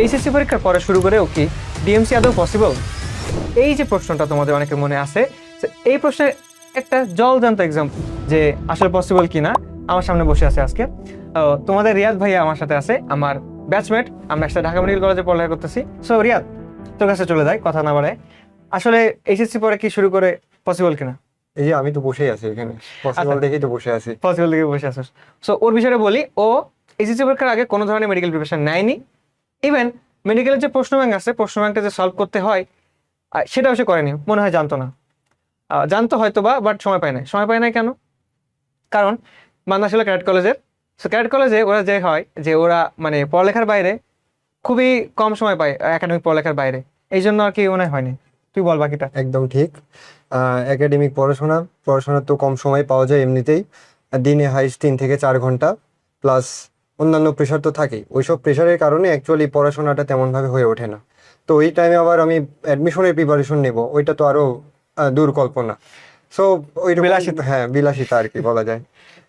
HSC পরীক্ষার পরে শুরু করে কি ডিএমসি আদৌ পসিবল? এই যে প্রশ্নটা তোমাদের অনেকের মনে আছে, এই প্রশ্নের একটা জলজান্ত এক্সাম্পল যে আসলে পসিবল কিনা আমার সামনে বসে আছে আজকে। তোমাদের রিয়াদ ভাইয়া আমার সাথে আছে, আমার ব্যাচমেট, আমরা একসাথে ঢাকা মেডিকেল কলেজে পড়ালেখা করতেছি। সো রিয়াদ, তোর কাছে চলে যায় কথা না বাড়ায়, আসলে এইচএসসি পরে কি শুরু করে পসিবল কিনা? এই যে আমি তো বসেই আছি এখানে, পসিবল দেখেই তো বসে আছি। পসিবল দেখে বসে আছিস। সো ওর বিষয়ে বলি, ও এইচএসসি পরীক্ষার আগে কোনো ধরনের মেডিকেল প্রিপারেশন নেয়নি। ইভেন মেডিকেলের যে প্রশ্ন ব্যাংক আছে, প্রশ্ন ব্যাংকটা যে সলভ করতে হয় সেটাও সে করেনি, মনে হয় জানতো না। জানতো হয়তো বা, বাট সময় পায় নাই। সময় পায় নাই কেন? কারণ বান্দা ছিল ক্যাডেট কলেজের। সো ক্যাডেট কলেজে ওরা যে হয় যে ওরা মানে পড়ালেখার বাইরে খুবই কম সময় পায়, একাডেমিক পড়ালেখার বাইরে, এই জন্য আর কি মনে হয়নি। তুই বল বাকিটা। একদম ঠিক। একাডেমিক পড়াশোনা তো কম সময় পাওয়া যায় এমনিতেই, দিনে হাইস্ট 3 থেকে 4 ঘন্টা, প্লাস অন্যান্য প্রেশার তো থাকেই। ওইসব প্রেশারের কারণে অ্যাকচুয়ালি পড়াশোনাটা তেমনভাবে হয়ে ওঠে না। তো ওই টাইমে আবার আমি অ্যাডমিশনের প্রিপারেশন নেব, ওইটা তো আরও দূর কল্পনা। সো ওই বিলাসিতা। হ্যাঁ, বিলাসিতা আর কি বলা যায়।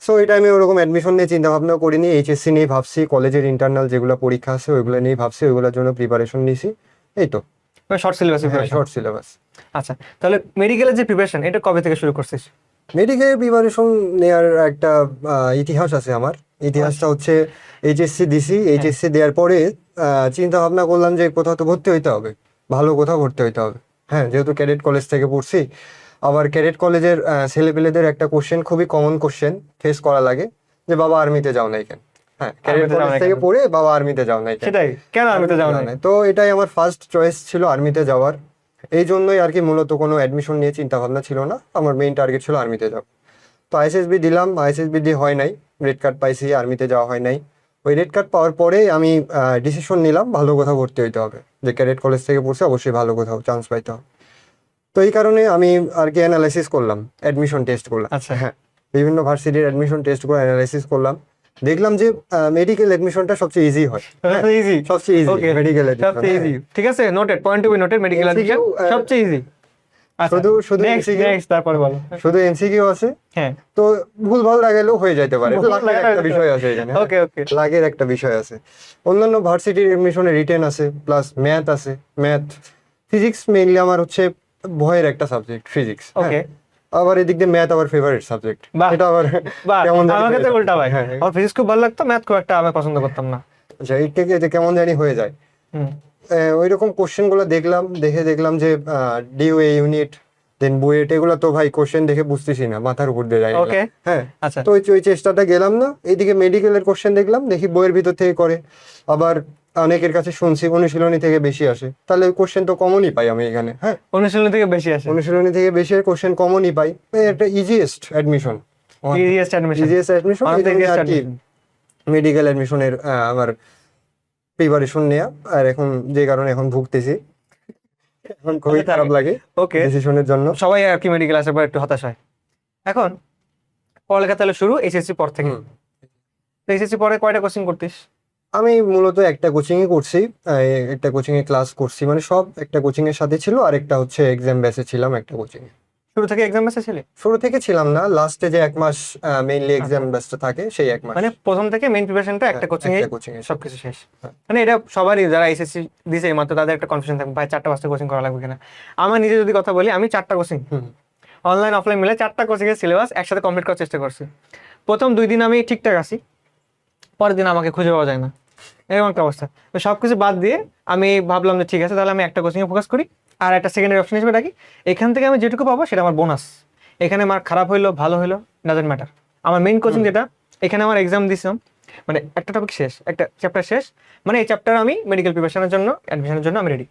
সো ওই টাইমে ওরকম অ্যাডমিশন নিয়ে চিন্তা ভাবনা করিনি, এইচএসসি নিয়ে ভাবছি, কলেজের ইন্টারনাল যেগুলো পরীক্ষা আছে ওইগুলো নিয়ে ভাবছি, ওইগুলোর জন্য প্রিপারেশন নিছি। এই তো short syllabus preparation. Short syllabus. আচ্ছা, তাহলে মেডিকেলের যে প্রিপারেশন এটা কবে থেকে শুরু করছিস? মেডিকেল প্রিপারেশন নেওয়ার একটা ইতিহাস আছে আমার। ইতিহাসটা হচ্ছে এইচএসসি দিছি, এইচএসসি দেওয়ার পরে চিন্তা ভাবনা করলাম যে কোথাও তো ভর্তি হইতে হবে, ভালো কোথাও ভর্তি হইতে হবে। হ্যাঁ, যেহেতু ক্যাডেট কলেজ থেকে পড়ছি, আবার ক্যাডেট কলেজের ছেলেপেলেদের একটা কোশ্চেন, খুবই কমন কোশ্চেন ফেস করা লাগে, যে বাবা আর্মিতে যাও নাই কেন? হ্যাঁ, ক্যাডেট আর্মিতে যাও কলেজ নাই থেকে কেন? পড়ে বাবা আর্মিতে যাও নাই কেন? সেটাই, কেন আর্মিতে যাও না? তো এটাই আমার ফার্স্ট চয়েস ছিল, আর্মিতে যাওয়ার। এই জন্যই আর কি, মূলত কোনো অ্যাডমিশন নিয়ে চিন্তা ভাবনা ছিল না, আমার মেইন টার্গেট ছিল আর্মিতে যাওয়া। তো আইএসএসবি দিলাম, আইএসএসবি দিয়ে হয় নাই, রেড কার্ড পাইছি, আর্মিতে যাওয়া হয় নাই। ওই রেড কার্ড পাওয়ার পরে আমি ডিসিশন নিলাম ভালো কোথাও ভর্তি হইতে হবে, যে ক্যাডেট কলেজ থেকে পড়ছে অবশ্যই ভালো কোথাও চান্স পাইতে হবে। তো এই কারণে আমি আর কি অ্যানালাইসিস করলাম, অ্যাডমিশন টেস্ট করলাম। আচ্ছা। হ্যাঁ, বিভিন্ন ভার্সিটির অ্যাডমিশন টেস্ট করে অ্যানালাইসিস করলাম, দেখলাম যে মেডিকেল অ্যাডমিশনটা সবচেয়ে ইজি হয়। ইজি, সবচেয়ে ইজি ওকে, মেডিকেল সবচেয়ে ইজি। ঠিক আছে, noted, point to be noted, medical education সবচেয়ে ইজি। শুধু নেক্সট তারপরে বলো। শুধু এমসিকিউ আছে, হ্যাঁ, তো ভুলভাল লাগালেও হয়ে যাইতে পারে, ভুল লাখের লাগানো একটা যেতে বিষয় আছে এখানে। ওকে ওকে। লাগের একটা বিষয় আছে। অন্যান্য ভার্সিটির এডমিশনে রিটেন আছে, প্লাস ম্যাথ আছে, ম্যাথ ফিজিক্স মেইনলি আমার হচ্ছে ভয়ের একটা সাবজেক্ট, ফিজিক্স। ওকে, আবার এদিক দিয়ে ম্যাথ আবার ফেভারিট সাবজেক্ট। বাহ, এটা আবার বাহ, কেমন জানি আমাকে হয়ে তো যায়। উল্টা ভাই, হ্যাঁ, আমার ফিজিক্স খুব ভালো লাগতো, ম্যাথ খুব একটা আমি পছন্দ করতাম না। আচ্ছা, এই থেকে যে কেমন জানি হয়ে যায়। হুম, ওই রকম কোশ্চেন গুলো দেখলাম যে ডিওএ ইউনিট, দেন বুয়েট, এগুলো তো ভাই কোশ্চেন দেখে বুঝতেছি না, মাথার উপর দিয়ে যায় এগুলা। ওকে, হ্যাঁ, আচ্ছা, তো ওই চেষ্টাটা গেলাম না। এইদিকে মেডিকেলের কোশ্চেন দেখলাম, দেখি বইয়ের ভিতর থেকে করে, আবার অনেকের কাছে শুনছি অনুশীলনী থেকে বেশি আসে, তাহলে কোশ্চেন তো কমনই পাই আমি এখানে। হ্যাঁ, অনুশীলনী থেকে বেশি আসে, অনুশীলনী থেকে বেশি কোশ্চেন কমনই পাই, একটা easiest admission, easiest admission, easiest admission. আর কি মেডিকেল অ্যাডমিশনের আমার প্রিপারেশন নেয়া, আর এখন যে কারণে এখন ভুগতেছি, এখন খুবই খারাপ লাগে ওকে। ডিসিশনের জন্য। সবাই আর কি মেডিকেল আসার পর একটু হতাশ হয়। এখন পড়ালেখা তাহলে শুরু এইচএসসি পর থেকে। হুম। এইচএসসি পরে কয়টা কোচিং করতিস? আমি মূলত একটা কোচিংয়ে করছি, একটা কোচিংয়ে ক্লাস করছি, মানে সব একটা কোচিং এর সাথে ছিল, আর একটা হচ্ছে এক্সাম বেসে ছিলাম একটা কোচিং এ। শুরু থেকে এক্সাম বেসে ছিলি? শুরু থেকে ছিলাম না, লাস্টে যে 1 মাস মেইনলি এক্সাম বেসটা থাকে, সেই 1 মাস মানে প্রথম থেকে মেইন প্রিপারেশনটা একটা কোচিং এ, একটা কোচিং এ সবকিছু শেষ। হ্যাঁ। মানে এটা সবারই যারা এসএসসি দিছে মাত্র তাদের একটা কনফিউশন থাকবে, ভাই 4টা 5টা কোচিং করা লাগবে কিনা। আমার নিজে যদি কথা বলি, আমি 4টা কোচিং অনলাইন অফলাইন মিলে 4টা কোচিং এর সিলেবাস একসাথে কমপ্লিট করার চেষ্টা করছি। প্রথম 2 দিন আমি ঠিকঠাক আছি, পরের দিন আমাকে খুঁজে পাওয়া যায় না, এরকম একটা অবস্থা। তো সবকিছু বাদ দিয়ে আমি ভাবলাম যে ঠিক আছে, তাহলে আমি একটা কোচিংয়ে ফোকাস করি, আর একটা সেকেন্ডারি অপশন হিসেবে রাখি। এখান থেকে আমি যেটুকু পাবো সেটা আমার বোনাস। এখানে আমার খারাপ হইলো ভালো হইলো ডাজেন্ট ম্যাটার। আমার মেইন কোচিং যেটা, এখানে আমার এক্সাম দিছিলাম, মানে একটা টপিক শেষ, একটা চ্যাপ্টার শেষ, মানে এই চ্যাপ্টার আমি মেডিকেল প্রিপারেশনের জন্য, অ্যাডমিশনের জন্য আমি রেডি।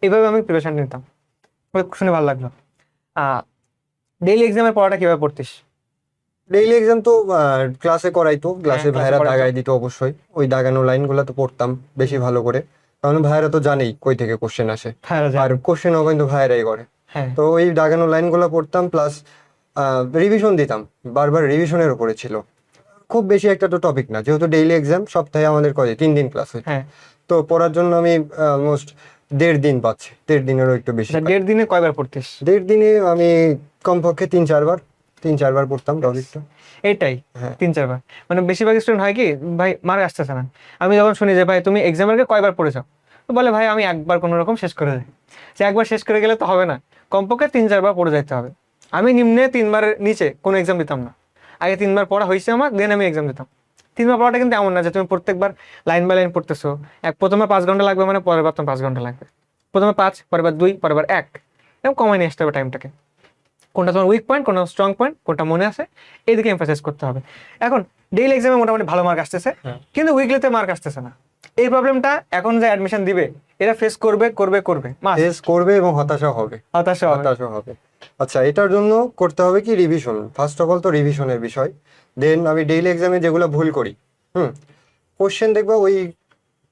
এইভাবে আমি প্রিপারেশন নিতাম। শুনে ভালো লাগলো। ডেইলি এক্সামের পড়াটা কিভাবে পড়তিস? ডেইলি এক্সাম তো ক্লাসে করাইতো, ক্লাসে ক্লাসে ভাইরা করাইতো। দাগাই দিত অবশ্যই, ওই দাগানো লাইনগুলো তো পড়তাম বেশি ভালো করে, কারণ ভাইরা তো জানেই কই থেকে কোশ্চেন আসে, হ্যাঁ আর কোশ্চেনও কিন্তু ভাইরাই করে। হ্যাঁ, তো ওই দাগানো লাইনগুলো পড়তাম, প্লাস রিভিশন দিতাম, বারবার রিভিশনের উপরে ছিল। খুব বেশি একটা তো টপিক না, যেহেতু ডেইলি এক্সাম, সপ্তাহে আমাদের 3 দিন ক্লাস হয়। হ্যাঁ। তো পড়ার জন্য আমি অলমোস্ট 1.5 দিন পাচ্ছি, 1.5 দিনেরও একটু বেশি। 1.5 দিনে কয়বার পড়তিস? 1.5 দিনে আমি কমপক্ষে 3-4 বার। 3-4 বার পড়তাম টপিকটা। এইটাই হ্যাঁ। 3-4 বার, মানে বেশিরভাগ স্টুডেন্ট হয় কি ভাই মার্ক আসতেছে না, আমি যখন শুনি যে ভাই তুমি এক্সামের আগে কয়বার পড়েছো, তো বলে ভাই আমি একবার কোনো রকম শেষ করে যাই। সে একবার শেষ করে গেলে তো হবে না, কমপক্ষে 3-4 বার পড়ে যাইতে হবে। আমি নিম্নে 3বারের নিচে কোনো এক্সাম দিতাম না, আগে 3বার পড়া হয়েছে আমার, দেন আমি এক্সাম দিতাম। 3বার পড়াটা কিন্তু এমন না যে তুমি প্রত্যেকবার লাইন বাই লাইন পড়তেছো, প্রথমে 5 ঘন্টা লাগবে মানে পরের বার তোমার 5 ঘন্টা লাগবে, প্রথমে 5, পরের বার 2, পরের বার 1, এরকম কমাই নিয়ে আসতে হবে টাইমটাকে। কোনটা তোমার উইক পয়েন্ট, কোনটা স্ট্রং পয়েন্ট, কোনটা মনে আছে, এইদিকে এমফাসাইজ করতে হবে। এখন ডেইলি এক্সামে মোটামুটি ভালো মার্ক আসতেছে, কিন্তু উইকলিতে মার্ক আসতেছে না। এই প্রবলেমটা এখন যে অ্যাডমিশন দিবে এরা ফেস করবে করবে করবে মাস ফেস করবে এবং হতাশা হবে। হতাশা হবে। হতাশা হবে। আচ্ছা, এটার জন্য করতে হবে কি রিভিশন। ফার্স্ট অফ অল তো রিভিশনের বিষয়। দেন আমি ডেইলি এক্সামে যেগুলো ভুল করি, কোশ্চেন দেখবা ওই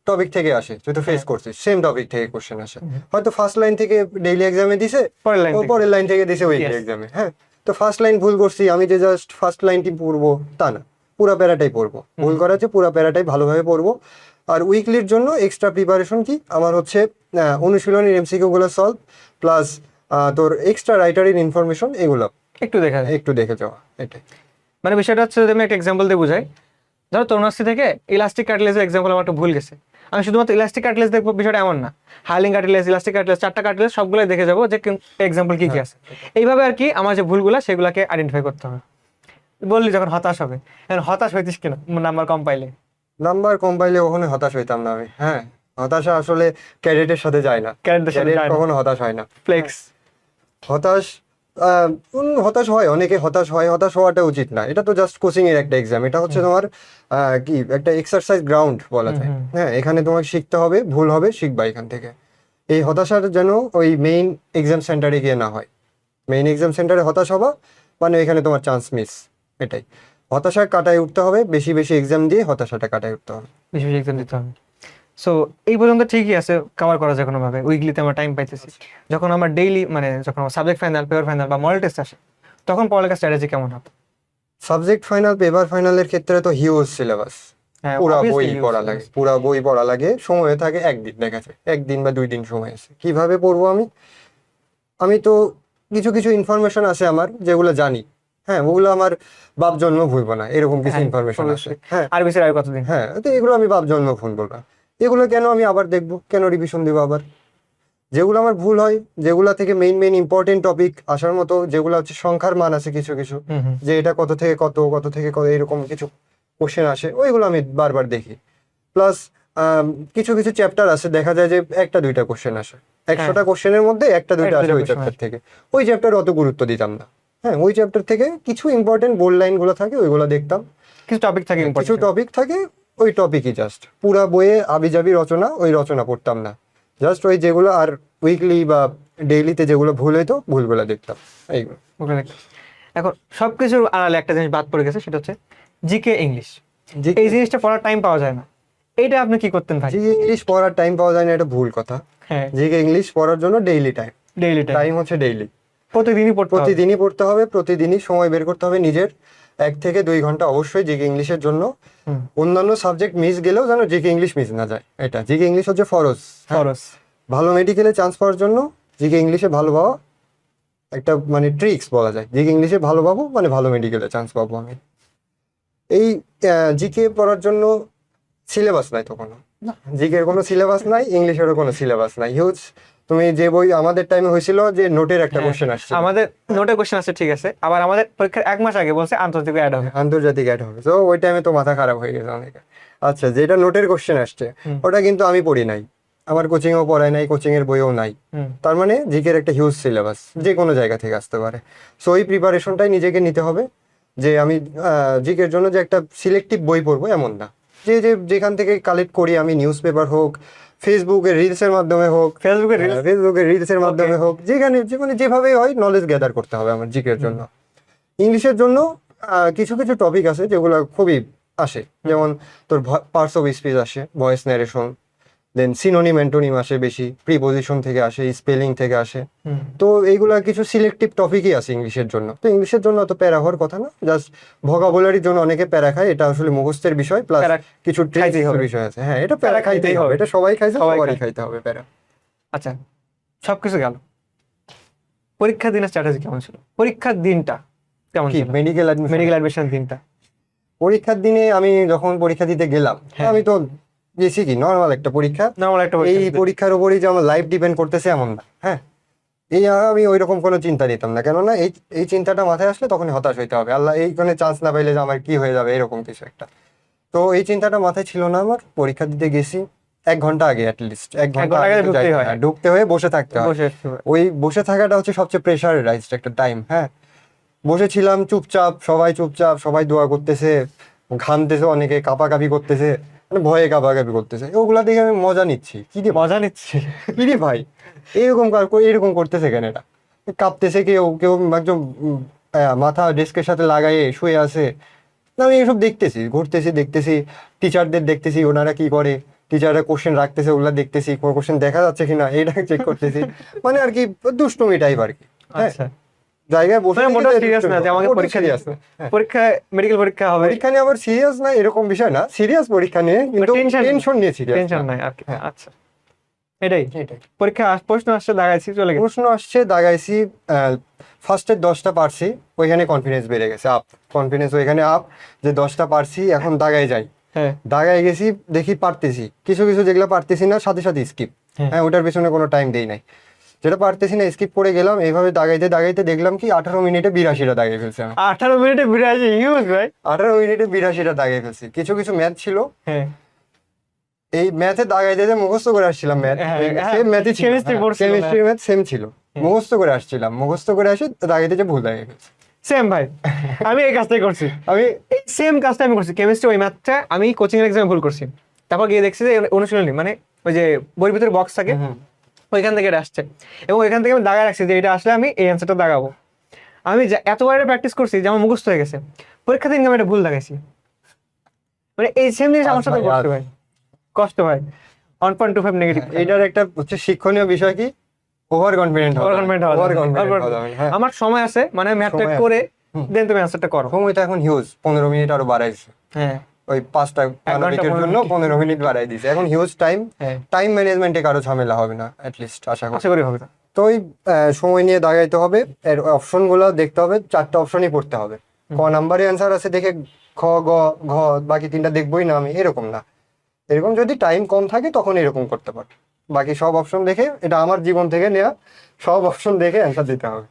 টপিক থেকে আসে, তুই তো ফেস করছিস, সেম টপিক থেকে কোশ্চেন আসে। হয়তো ফার্স্ট লাইন থেকে ডেইলি এক্সামে দিছে, পরের লাইন পরের লাইন থেকে দিছে উইকলি এক্সামে। হ্যাঁ, তো ফার্স্ট লাইন ভুল করছি, আমি যে জাস্ট ফার্স্ট লাইনটি পড়বো তা না, পুরো প্যারাটাই পড়বো। ভুল করা আছে, পুরো প্যারাটাই ভালোভাবে পড়বো। আর উইকলির জন্য এক্সট্রা প্রিপারেশন কি আমার হচ্ছে, অনুশীলনের এমসিকিউ গুলো সলভ, প্লাস তোর এক্সট্রা রাইটারের ইনফরমেশন, এগুলো একটু দেখা যায়। একটু দেখে যাওয়া, এটাই। মানে বিষয়টা হচ্ছে যদি আমি একটা এক্সাম্পল দিয়ে বুঝাই, ধরো তরুণাশ্রী থেকে ইলাস্টিক কার্টিলেজের এক্সাম্পল আমার একটু ভুল গেছে, আমি শুধুমাত্র ইলাস্টিক কার্টিলেজ দেখবো, বিষয়টা এমন না। হার্লিং কার্টিলেজ, ইলাস্টিক কার্টিলেজ, 4টা কার্টিলেজ সবগুলোই দেখে যাবো যে এক্সাম্পল কি কি আছে। এইভাবে আর কি আমার যে ভুলগুলো সেগুলোকে আইডেন্টিফাই করতে হবে। বললি যখন হতাশ হবে, এখন হতাশ হইতিস কিনা নাম্বার কম পাইলে? নাম্বার কম পাইলে কখনো হতাশ হইতাম না আমি। হ্যাঁ, হতাশা আসলে ক্যাডেটের সাথে যায় না, ক্যাডেটদের সাথে যায় না। কখনো হতাশ হয় না। ফ্লেক্স। হতাশ হতাশ হয়, অনেকে হতাশ হয়, হতাশ হওয়াটা উচিত না। এটা তো জাস্ট কোচিং এর একটা এক্সাম, এটা হচ্ছে তোমার কি একটা এক্সারসাইজ গ্রাউন্ড বলা যায়। হ্যাঁ, এখানে তোমাকে শিখতে হবে, ভুল হবে, শিখবা এখান থেকে। এই হতাশার যেন ওই মেইন এক্সাম সেন্টারে গিয়ে না হয়। মেইন এক্সাম সেন্টারে হতাশ হবা মানে এখানে তোমার চান্স মিস। এটাই, হতাশা কাটায় উঠতে হবে, বেশি বেশি এক্সাম দিয়ে হতাশাটা কাটায় উঠতে হবে। বেশি বেশি এক্সাম দিতে হবে। সো এই পর্যন্ত ঠিকই আছে, কভার করা যায় কোনোভাবে। উইকলিতে আমরা টাইম পাইতেছি, যখন আমার ডেইলি মানে যখন আমার সাবজেক্ট ফাইনাল, পেপার ফাইনাল বা মডেল টেস্ট আসে, তখন পড়ালেখার স্ট্র্যাটেজি কেমন হবে? সাবজেক্ট ফাইনাল, পেপার ফাইনালের ক্ষেত্রে তো হিউজ সিলেবাস, হ্যাঁ, পুরা obviously বই huge পড়া লাগে, পুরা বই পড়া লাগে। সময় থাকে একদিন, দেখা যায় 1 দিন বা 2 দিন সময় আছে। কিভাবে পড়বো আমি? আমি তো কিছু কিছু ইনফরমেশন আছে আমার যেগুলো জানি। হ্যাঁ, ওগুলো আমার বাপ জন্ম ভুলবো না, এরকম কিছু হ্যাঁ, ইনফরমেশন আছে। অবশ্যই। হ্যাঁ আর বেশি আর কতদিন? হ্যাঁ, তো এগুলো আমি বাপ জন্ম ভুলবো না। এগুলো কেন আমি আবার দেখবো, কেন রিভিশন দেবো আবার? যেগুলো আমার ভুল হয়, যেগুলো থেকে মেইন মেইন ইম্পর্টেন্ট টপিক আসার মতো, যেগুলো হচ্ছে সংখ্যার মান আছে কিছু কিছু, যে এটা কত থেকে কত, কত থেকে কত, এরকম কিছু কোশ্চেন আসে, ওইগুলো আমি বারবার দেখি। প্লাস কিছু কিছু চ্যাপ্টার আছে, দেখা যায় যে 1টা 2টা কোশ্চেন আসে, 100টা কোশ্চেনের মধ্যে 1টা 2টা আসে ওই চ্যাপ্টার থেকে। ওই চ্যাপ্টার অত গুরুত্ব দিতাম না। হ্যাঁ, ওই চ্যাপ্টার থেকে কিছু ইম্পর্টেন্ট বোল্ড লাইন গুলো থাকে, ওইগুলো দেখতাম। কিছু টপিক থাকে কিছু ইম্পর্টেন্ট। টপিক থাকে, ওই টপিকই জাস্ট পুরা বইয়ে আবিজাবি রচনা, ওই রচনা পড়তাম না। জাস্ট ওই যেগুলো, আর উইকলি বা ডেইলিতে যেগুলো ভুল হইতো ওইগুলো দেখতাম, এইগুলো। এখন সবকিছুর আড়ালে একটা জিনিস বাদ পড়ে গেছে, সেটা হচ্ছে জিকে ইংলিশ। এই জিনিসটা পড়ার টাইম পাওয়া যায় না, এইটা আপনি কি করতেন ভাই? জিকে ইংলিশ পড়ার টাইম পাওয়া যায় না, এটা ভুল কথা। হ্যাঁ, জিকে ইংলিশ পড়ার জন্য ডেইলি টাইম, ডেইলি টাইম হচ্ছে ডেইলি, প্রতিদিনই পড়তে হবে। প্রতিদিনই পড়তে হবে, প্রতিদিনই সময় বের করতে হবে নিজের। 1 থেকে 2 ঘন্টা অবশ্যই জিকে ইংলিশের জন্য। অন্যান্য সাবজেক্ট মিস গেলেও যেন জিকে ইংলিশ মিস না যায়, এটা জিকে ইংলিশ হচ্ছে ফরজ। খরচ। ভালো মেডিকেলে চান্স পাওয়ার জন্য জিকে ইংলিশে ভালো পাওয়া একটা মানে ট্রিক্স বলা যায়। জিকে ইংলিশে ভালো পাবো মানে ভালো মেডিকেলে চান্স পাবো আমি। এই জিকে পড়ার জন্য সিলেবাস নাই তো কোনো, জিকের কোনো সিলেবাস নাই, ইংলিশেরও কোনো সিলেবাস নাই। হিউজ, তুমি যে বই আমাদের টাইমে হয়েছিল যে নোটের একটা কোশ্চেন আসছে, আমাদের নোটে কোশ্চেন আছে ঠিক আছে, আবার আমাদের পরীক্ষার 1 মাস আগে বলছে আন্তর্জাতিক অ্যাড হবে। আন্তর্জাতিক অ্যাড হবে, তো ওই টাইমে তো মাথা খারাপ হয়ে গেছে অনেকে। আচ্ছা, যেটা নোটের কোশ্চেন আসছে ওটা কিন্তু আমি পড়ি নাই, আমার কোচিংও পড়ায় নাই, কোচিং এর বইও নাই। তার মানে জিকের একটা হিউজ সিলেবাস, যে কোনো জায়গা থেকে আসতে পারে। সো ওই প্রিপারেশনটাই নিজেকে নিতে হবে, যে আমি জিকের জন্য যে একটা সিলেক্টিভ বই পড়বো এমন না। যে যেখান থেকে কালেক্ট করি আমি, নিউজ পেপার হোক, ফেসবুকের রিলসের মাধ্যমে হোক, ফেসবুকের রিলসের মাধ্যমে হোক, যেখানে মানে যেভাবে হয় নলেজ গ্যাদার করতে হবে আমার জিকের জন্য। ইংলিশের জন্য কিছু কিছু টপিক আছে যেগুলো খুবই আসে, যেমন তোর পার্টস অফ স্পিচ আসে, ভয়েস ন্যারেশন, দেন সিনোনিম অ্যান্টোনিম আসে বেশি, প্রিপোজিশন থেকে আসে, স্পেলিং থেকে আসে। তো এইগুলা কিছু সিলেক্টিভ টপিকই আছে ইংলিশের জন্য। তো ইংলিশের জন্য অত প্যারা হওয়ার কথা না, জাস্ট ভোকাবুলারির জন্য অনেকে প্যারা খায়, এটা আসলে মুখস্থের বিষয়, প্লাস কিছু ট্রিক্সের বিষয় আছে। হ্যাঁ, এটা প্যারা খাইতেই হবে, এটা সবাই খাইছে, সবারই খাইতে হবে প্যারা। আচ্ছা, সবকিছু গেল, পরীক্ষার দিনের স্ট্র্যাটেজি কেমন ছিল? পরীক্ষার দিনটা কেমন কি ছিল মেডিকেল অ্যাডমিশন? মেডিকেল অ্যাডমিশন দিনটা? পরীক্ষার দিনে আমি যখন পরীক্ষা দিতে গেলাম, হ্যাঁ। আমি তো গেছি কি নর্মাল একটা পরীক্ষা, নর্মাল একটা এই পরীক্ষা দিতে। পরীক্ষার উপরই যে আমার লাইফ ডিপেন্ড করতেছে এমন না। হ্যাঁ, আমি ওই রকম কোনো চিন্তা নিতাম না, কেননা এই এই চিন্তাটা মাথায় আসলে তখনই হতাশ হইতে হবে, আল্লাহ এইখানে চান্স না পাইলে যে আমার কি হয়ে যাবে এরকম কিছু একটা। তো এই চিন্তাটা মাথায় ছিল না আমার। পরীক্ষা দিতে গেছি 1 ঘন্টা আগে, অ্যাটলিস্ট 1 ঘন্টা ঘন্টা আগে আগে তো ঢুকতেই হয়। ঢুকতে হয়ে বসে থাকতে হয়। বসে থাকতে হয়। ওই বসে থাকাটা হচ্ছে সবচেয়ে প্রেশারাইজড একটা টাইম। হ্যাঁ, বসেছিলাম চুপচাপ, সবাই চুপচাপ, সবাই দোয়া করতেছে, ঘামতেছে, অনেকে কাঁপাকাঁপি করতেছে, মানে ভয়ে কাঁপাকাঁপি করতেছে। ওগুলা দেখে আমি মজা নিচ্ছি, কি রে মজা নিচ্ছি। কি রে ভাই, এরকম করতেছে কেন এটা, কাঁপতেছে কেউ কেউ, একজন মাথা ডেস্কের সাথে লাগাইয়ে শুয়ে আছে। না, আমি এসব দেখতেছি, ঘুরতেছি, দেখতেছি টিচারদের, দেখতেছি ওনারা কি করে, টিচাররা কোশ্চেন রাখতেছে, ওগুলা দেখতেছি, কোনো কোশ্চেন দেখা যাচ্ছে কিনা এটা চেক করতেছি, মানে আর কি দুষ্টুমি টাইপ আর কি। হ্যাঁ, আচ্ছা, জায়গায় বসে মানে মোটা থেকে সিরিয়াস না যে আমাকে মোটেও পরীক্ষা serious দিতে না। হ্যাঁ। পরীক্ষা মেডিকেল পরীক্ষা হবে, পরীক্ষা নিয়ে আবার সিরিয়াস না এরকম বিষয় না, সিরিয়াস পরীক্ষা নিয়ে, কিন্তু টেনশন নিয়ে সিরিয়াস। টেনশন নাই আর কি। আচ্ছা, এটাই এটাই। পরীক্ষা প্রশ্ন আসছে, দাগাইছি, চলে গেছে। প্রশ্ন আসছে, দাগাইছি, ফার্স্টের 10টা পারছি, ওইখানে কনফিডেন্স বেড়ে গেছে, আপ কনফিডেন্স ওইখানে আপ, যে 10টা পারছি, এখন দাগাই যাই। হ্যাঁ, দাগায় গেছি, দেখি পারতেছি, কিছু কিছু যেগুলো পারতেছি না সাথে সাথে স্কিপ। হ্যাঁ। হ্যাঁ, ওটার পেছনে কোনো টাইম দেই নাই, যেটা পারতেছি না স্কিপ করে গেলাম। এইভাবে দাগাইতে দাগাইতে দেখলাম কি 18 মিনিটে 82টা দাগিয়ে ফেলছি আমি। 18 মিনিটে ঘুরে আসি, হিউজ ভাই। 18 মিনিটে 82টা দাগিয়ে ফেলছি। কিছু কিছু ম্যাথ ছিল, হ্যাঁ, এই ম্যাথে দাগাইতে যে মুখস্থ করে আসছিলাম, ম্যাথ হ্যাঁ, হ্যাঁ, সেম ম্যাথই ছিল, chemistry পড়ছিল না। কেমিস্ট্রি ম্যাথ সেম ছিল, মুখস্থ করে আসছিলাম, মুখস্থ করে আসি দাগাইতে যে ভুল দাগিয়ে ফেলছি। সেম ভাই, আমি এই কাজটাই করছি। আমি সেম কাজটা আমি করছি, কেমিস্ট্রি ওই ম্যাথটা আমি কোচিং এর এক্সামে ভুল করছি। তারপর গিয়ে দেখছি যে অনুশীলনী, মানে ওই যে বইয়ের ভিতরে বক্স থাকে, ওইখান থেকে এটা আসছে, এবং ওইখান থেকে আমি দাগা রাখছি যে এটা আসলে আমি এই অ্যান্সারটা দাগাবো। আমি এতবার প্র্যাকটিস করছি যে আমার মুখস্থ হয়ে গেছে, পরীক্ষাতে আমি এটা ভুল লাগাইছি। মানে এই সেম জিনিস আমার সাথে করতে ভাই, কষ্ট ভাই। 1.25 নেগেটিভ। এইটার একটা হচ্ছে শিক্ষণীয় বিষয় কি, ওভার কনফিডেন্ট ওভার কনফিডেন্ট হওয়া যাবে না। হ্যাঁ, আমার সময় আছে, মানে ম্যাথটা সময় আছে। করে দেন তুমি অ্যান্সারটা করো। সময়টা এখন হিউজ, 15 মিনিট আরো বাড়াইছে, হ্যাঁ, ওই 5টা মানবিকের জন্য 15 মিনিট বাড়াই দিয়েছে, এখন হিউজ টাইম। হ্যাঁ, টাইম ম্যানেজমেন্টে কারো ঝামেলা হবে না, অ্যাটলিস্ট আশা করি। আশা করি হবে না। তো ওই সময় নিয়ে দাগাইতে হবে, এর অপশনগুলো দেখতে হবে, 4টা অপশনই পড়তে হবে। ক নাম্বারে অ্যান্সার আছে দেখে খ, গ, ঘ, বাকি 3টা দেখবোই না আমি, এরকম না। এরকম যদি টাইম কম থাকে তখন এরকম করতে পারো, বাকি সব অপশন দেখে, এটা আমার জীবন থেকে নেওয়া, সব অপশন দেখে অ্যান্সার দিতে হবে।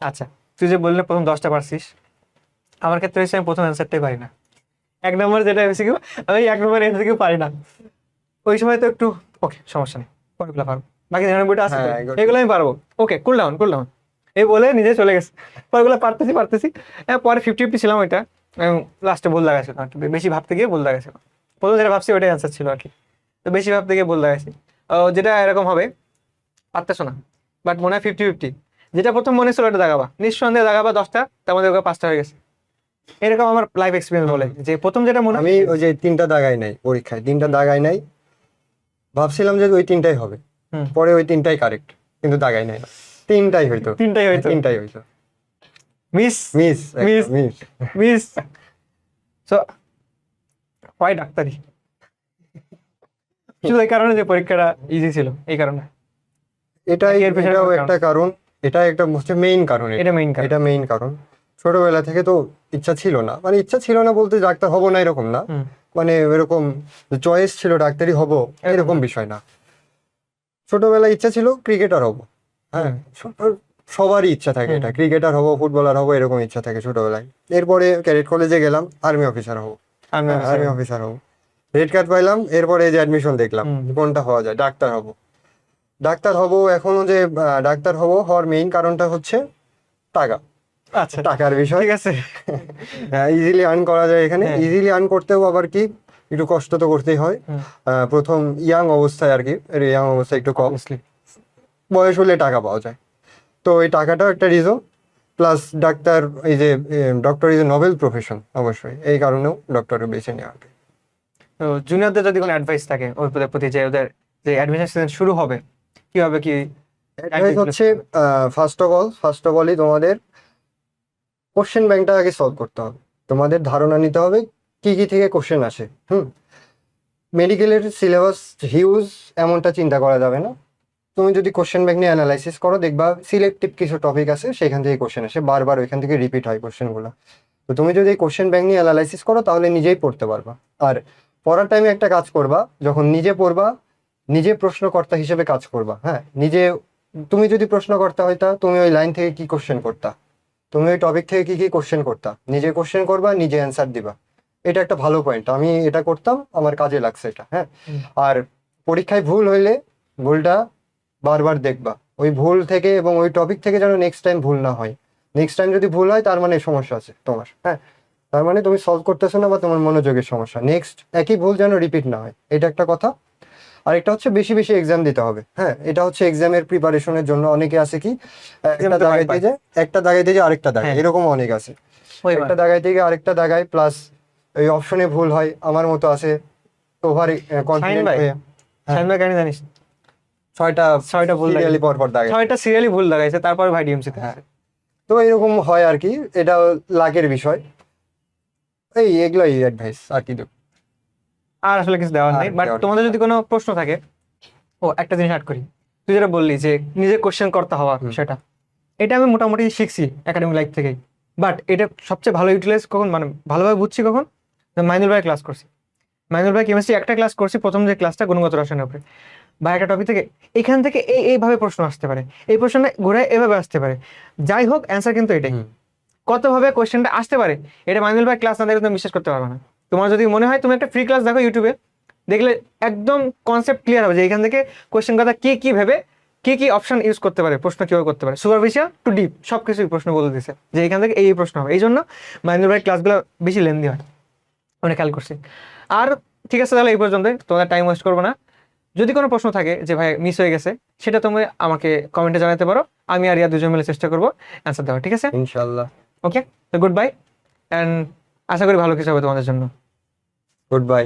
আচ্ছা, তুই যে বললে প্রথম 10টা পারছিস, আমার ক্ষেত্রে হচ্ছে আমি প্রথম অ্যান্সারটাই পারি না। 1 নম্বর যেটা এমসিকিউ, আমি 1 নম্বর এমসিকিউ পারি না। ওই সময় তো একটু ওকে, সমস্যা নেই, পরেরগুলো পারবো, বাকি 99টা আছে তো, হ্যাঁ, এগুলো- এগুলো আমি পারবো, ওকে, কুল ডাউন কুল ডাউন, এই বলে নিজে চলে গেছে। পরেরগুলো পারতেছি। পরে 50-50 ছিলাম, ওইটা লাস্টে ভুল লাগাইছিল আর কি, বেশি ভাবতে গিয়ে ভুল লাগাইছিল। প্রথম যেটা ভাবছি ওইটাই অ্যান্সার ছিল আর কি, তো বেশি ভাবতে গিয়ে ভুল লাগাইছি। যেটা এরকম হবে, পারতেছো না, বাট মনে হয় 50-50, যেটা প্রথম মনে ছিল ওটা দাগাবা, নিঃসন্দেহে দাগাবা 10টা, তার মধ্যে 5টা হয়ে গেছে। এরকম আমার লাইফ এক্সপিরিয়েন্স বলে যে প্রথম যেটা মনে আমি ওই যে 3টা দাগাই নাই পরীক্ষায়, 3টা দাগাই নাই, ভাবছিলাম যে ওই 3টাই হবে, হুম। পরে ওই 3টাই কারেক্ট, কিন্তু দাগাই নাই, 3টাই হইতো, 3টাই হয়তো 3টাই হইতো, miss miss Miss. Miss. Miss. So why ডাক্তারি, শুধু এই কারণে যে পরীক্ষাটা ইজি ছিল, এই কারণে। এর পেছনে এটাও কোনো একটা কারণ, এটা একটা হচ্ছে মেইন কারণ, এটা মেইন কারণ। এটা মেইন কারণ। ছোটবেলা থেকে তো ইচ্ছা ছিল না, মানে ইচ্ছা ছিল না বলতে ডাক্তার হব না এরকম না, হুম। মানে এরকম চয়েস ছিল ডাক্তারি হব এরকম বিষয় না। ছোটবেলায় ইচ্ছা ছিল ক্রিকেটার হব, হ্যাঁ, সবারই ইচ্ছা থাকে এটা, ক্রিকেটার হব, ফুটবলার হব, এরকম ইচ্ছা থাকে ছোটবেলায়। এরপরে ক্যাডেট কলেজে গেলাম, আর্মি অফিসার হব, আর্মি অফিসার হব, রেড কার্ড পাইলাম, এরপরে এই যে অ্যাডমিশন দেখলাম কোনটা হওয়া যায়, ডাক্তার হব। ডাক্তার হব, এখনো যে ডাক্তার হব, হওয়ার মেইন কারণটা হচ্ছে টাকা, আচ্ছা, টাকার বিষয়। ঠিক আছে। হ্যাঁ, ইজিলি আর্ন করা যায় এখানে, হ্যাঁ। ইজিলি আর্ন করতেও আবার কি একটু কষ্ট তো করতেই হয়। প্রথম ইয়াং অবস্থায় আর কি, ইয়াং অবস্থায় একটু কম, Obviously. বয়স হলে টাকা পাওয়া যায়, তো এই টাকাটাও একটা রিজন। প্লাস ডাক্তার, এই যে doctor is a noble profession, অবশ্যই এই কারণেও ডক্টরের বেছে নেওয়া আর কি। তো জুনিয়রদের যদি কোনো অ্যাডভাইস থাকে ওর প্রতি, যে ওদের যে অ্যাডমিশন সিজন শুরু হবে, কিভাবে কি অ্যাডভাইস হচ্ছে, ফার্স্ট অফ অলই তোমাদের কোশ্চেন ব্যাংকটা আগে সলভ করতে হবে, তোমাদের ধারণা নিতে হবে কি কি থেকে কোশ্চেন আসে। মেডিকেলের সিলেবাস হিউজ, এমনটা চিন্তা করা যাবে না, তুমি যদি কোশ্চেন ব্যাংক নিয়ে অ্যানালাইসিস করো, দেখবা সিলেক্টিভ কিছু টপিক আছে সেখান থেকে কোশ্চেন আসে, বারবার ওইখান থেকে রিপিট হয় কোশ্চেনগুলো। তো তুমি যদি এই কোশ্চেন ব্যাংক নিয়ে অ্যানালাইসিস করো তাহলে নিজেই পড়তে পারবা। আর পড়ার টাইমে একটা কাজ করবা, যখন নিজে পড়বা নিজে প্রশ্নকর্তা হিসেবে কাজ করবা। হ্যাঁ, নিজে তুমি যদি প্রশ্নকর্তা হইতা, তুমি ওই লাইন থেকে কি কোশ্চেন করতা, তুমি ওই টপিক থেকে কি কি কোশ্চেন করতা, নিজে কোশ্চেন করবা, নিজে অ্যান্সার দিবা। এটা একটা ভালো পয়েন্ট, আমি এটা করতাম, আমার কাজে লাগছে এটা। হ্যাঁ, আর পরীক্ষায় ভুল হইলে ভুলটা বারবার দেখবা, ওই ভুল থেকে এবং ওই টপিক থেকে যেন নেক্সট টাইম ভুল না হয়। নেক্সট টাইম যদি ভুল হয় তার মানে সমস্যা আছে তোমার। হ্যাঁ, তার মানে তুমি সলভ করতেছো না বা তোমার মনোযোগের সমস্যা। নেক্সট একই ভুল যেন রিপিট না হয়, এটা একটা কথা। আর একটা হচ্ছে বেশি বেশি এক্সাম দিতে হবে। হ্যাঁ, এটা হচ্ছে এক্সামের প্রিপারেশনের জন্য অনেকে আছে কি একটা তো দাগাইতে হয়। যায়, একটা দাগাইতে যায় আরেকটা দাগায়, হ্যাঁ। এরকম অনেক আছে। ওই একটা দাগাইতে গিয়ে আরেকটা দাগায়, প্লাস এই অপশনে ভুল হয়, আমার মতো আছে ওভার কনফিডেন্ট ভাই, হয়ে শাহিন ভাই কেন জানিস ছয়টা ছয়টা ভুল সিরিয়ালি পর পর দাগায়। ছয়টা সিরিয়ালি ভুল লাগাইছে, তারপর ভাই ডিএমসি হ্যাঁ, তো এরকম হয় আর কি, এটা লাকের বিষয়। এই এগুলোই অ্যাডভাইস, আর কি দেব। আর আসলে কিছু দেওয়ার আর নেই। বাট দেওয়ার তোমাদের যদি কোনো প্রশ্ন থাকে, ও একটা জিনিস অ্যাড করি, তুই যেটা বললি যে নিজে কোশ্চেন করতে হওয়া, সেটা এটা আমি মোটামুটি শিখছি একাডেমিক লাইফ থেকেই। বাট এটা সবচেয়ে ভালো ইউটিলাইজ কখন, মানে ভালোভাবে বুঝছি কখন, মাইনুল ভাই ক্লাস করছি। মাইনুল ভাই কেমিস্ট্রি একটা ক্লাস করছি, প্রথম যে ক্লাসটা গুণগত রসায়নের উপরে, বা একটা টপিক থেকে এখান থেকে এইভাবে প্রশ্ন আসতে পারে, এই প্রশ্নটা ঘুরে এভাবে আসতে পারে, যাই হোক অ্যান্সার কিন্তু এটাই। কতভাবে কোশ্চেনটা আসতে পারে এটা মাইনুল ভাই ক্লাস না দেখলে তুমি বিশ্বাস করতে পারবে না। তোমার যদি মনে হয়, তুমি একটা ফ্রি ক্লাস দেখো ইউটিউবে, দেখলে একদম কনসেপ্ট ক্লিয়ার হবে যে এখান থেকে কোশ্চেন কথা কি কি ভেবে কি কি অপশন ইউজ করতে পারে, প্রশ্ন কিভাবে করতে পারে, সুপারফিশিয়াল টু ডিপ সব কিছুই প্রশ্ন বলে দিচ্ছে যে এখান থেকে এই প্রশ্ন হবে। এই জন্য মাইনুল ভাই ক্লাসগুলো বেশি লেন্দি হয়, অনেক খেয়াল করছি। আর ঠিক আছে, তাহলে এই পর্যন্ত, তোমাদের টাইম ওয়েস্ট করবো না। যদি কোনো প্রশ্ন থাকে যে ভাই মিস হয়ে গেছে, সেটা তুমি আমাকে কমেন্টে জানাতে পারো, আমি আর ইয়া দুজন মিলে চেষ্টা করবো অ্যান্সার দেওয়ার, ঠিক আছে? ইনশাল্লাহ। ওকে, তো গুড বাই, অ্যান্ড আশা করি ভালো কিছু হবে তোমাদের জন্য। Good bye.